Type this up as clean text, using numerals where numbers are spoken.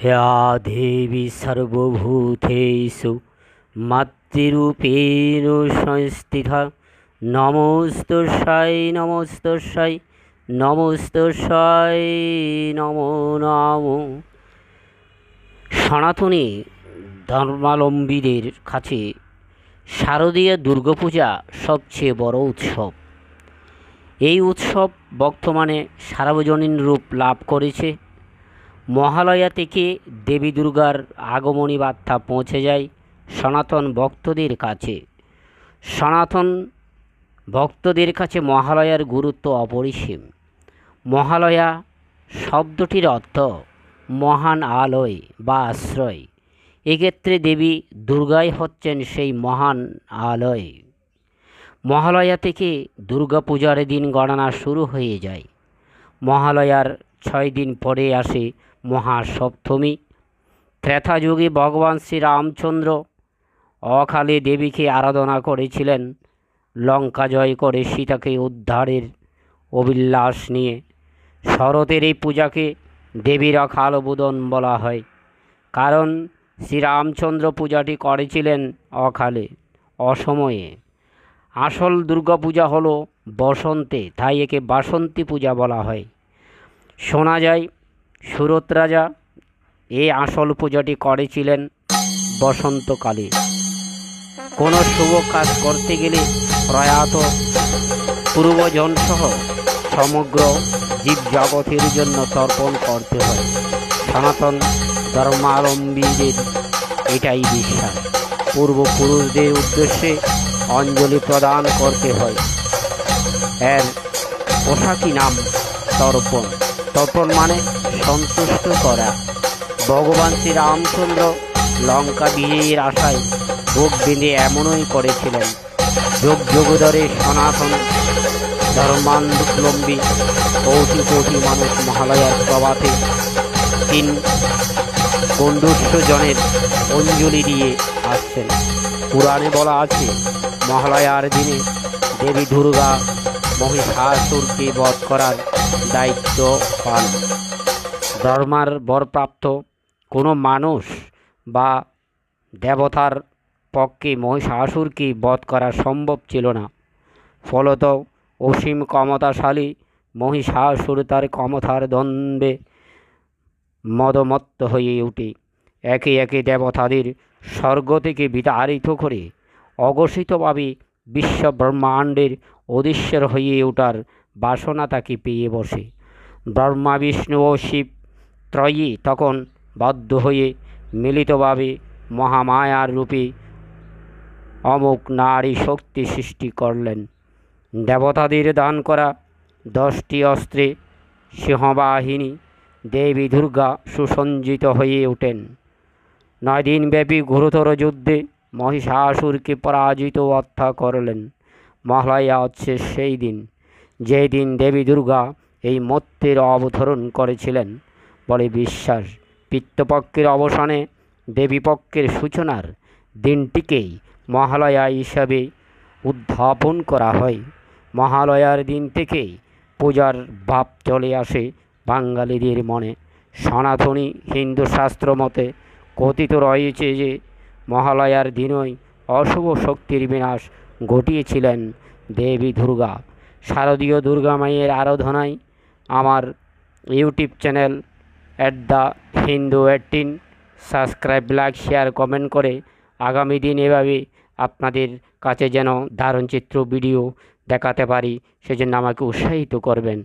या देवी सर्वभूतेषु मातृरूपेण संस्थिता नमोस्तस्यै नमोस्तस्यै नमोस्तस्यै नमो नमो। সনাতনী ধর্মাবলম্বীদের কাছে শারদীয় দুর্গাপূজা সবচেয়ে বড় উৎসব। এই উৎসব বর্তমানে সার্বজনীন রূপ লাভ করেছে। মহালয়া থেকে দেবী দুর্গার আগমনী বার্তা পৌঁছে যায় সনাতন ভক্তদের কাছে। সনাতন ভক্তদের কাছে মহালয়ার গুরুত্ব অপরিসীম। মহালয়া শব্দটির অর্থ মহান আলয় বা আশ্রয়। এক্ষেত্রে দেবী দুর্গাই হচ্ছেন সেই মহান আলয়। মহালয়া থেকে দুর্গাপূজার দিন গণনা শুরু হয়ে যায়। মহালয়ার 6 দিন পরে আসে মহাসপ্তমী। ত্রেতা যুগে ভগবান শ্রীরামচন্দ্র অকালে দেবীকে আরাধনা করেছিলেন লঙ্কা জয় করে সীতাকে উদ্ধারের অভিলাষ নিয়ে। শরতের এই পূজাকে দেবীর অকাল বোধন বলা হয়, কারণ শ্রীরামচন্দ্র পূজাটি করেছিলেন অকালে, অসময়ে। আসল দুর্গাপূজা হলো বসন্তে, তাই একে বাসন্তী পূজা বলা হয়। শোনা যায় সুরত রাজা এই আসল পূজাটি করেছিলেন বসন্তকালে। কোনো শুভ কাজ করতে গেলে প্রয়াত পূর্বজনসহ সমগ্র জীবজগতের জন্য তর্পণ করতে হয়। সনাতন ধর্মাবলম্বীদের এটাই বিশ্বাস। পূর্বপুরুষদের উদ্দেশ্যে অঞ্জলি প্রদান করতে হয়। এর পোশাকি নাম তর্পণ। তর্পণ মানে সন্তুষ্ট করা। ভগবান শ্রীরামচন্দ্র লঙ্কা বিজয়ের আশায় বুক বেঁধে এমনই করেছিলেন। যুগ যুগ ধরে সনাতন ধর্মাবলম্বী কোটি কোটি মানুষ মহালয়ার প্রভাতে 3 গণ্ডূষ্য জনের অঞ্জলি দিয়ে আসছেন। পুরাণে বলা আছে, মহালয়ার দিনে দেবী দুর্গা মহিষাসুরকে বধ করার দায়িত্ব পান। ধর্মার বরপ্রাপ্ত কোনো মানুষ বা দেবতার পক্ষে মহিষাসুরকে বধ করা সম্ভব ছিল না। ফলত অসীম ক্ষমতাশালী মহিষাসুর তার ক্ষমতার দ্বন্দ্বে মদমত্ত হয়ে ওঠে। একে একে দেবতাদের স্বর্গ থেকে বিতাড়িত করে অঘোষিতভাবে বিশ্ব ব্রহ্মাণ্ডের অধীশ্বর হয়ে ওঠার বাসনা তাকে পেয়ে বসে। ব্রহ্মা বিষ্ণু ও শিব ত্রয়ী তখন বাধ্য হয়ে মিলিতভাবে মহামায়ার রূপে অমুক নারী শক্তি সৃষ্টি করলেন। দেবতাদের দান করা 10টি অস্ত্রে সিংহবাহিনী দেবী দুর্গা সুসজ্জিত হয়ে ওঠেন। 9 দিনব্যাপী ঘোরতর যুদ্ধে মহিষাসুরকে পরাজিত হত্যা করলেন। মহালয়া হচ্ছে সেই দিন, যে দিন দেবী দুর্গা এই মর্ত্যের অবতরণ করেছিলেন বলে বিশ্বাস। পিতৃপক্ষের অবসানে দেবীপক্ষের সূচনার দিনটিকেই মহালয়া হিসাবে উদ্যাপন করা হয়। মহালয়ার দিন থেকেই পূজার ভাব চলে আসে বাঙালিদের মনে। সনাতনী হিন্দু শাস্ত্র মতে কথিত রয়েছে যে মহালয়ার দিনই অশুভ শক্তির বিনাশ ঘটিয়েছিলেন দেবী দুর্গা। শারদীয় দুর্গা মায়ের আরাধনায় আমার YouTube channel @hindu18 subscribe, like, share, comment করে আগামী দিন এভাবে আপনাদের কাছে যেন দারুণ চিত্র ভিডিও দেখাতে পারি, সেজন্য আমাকে উৎসাহিত করবেন।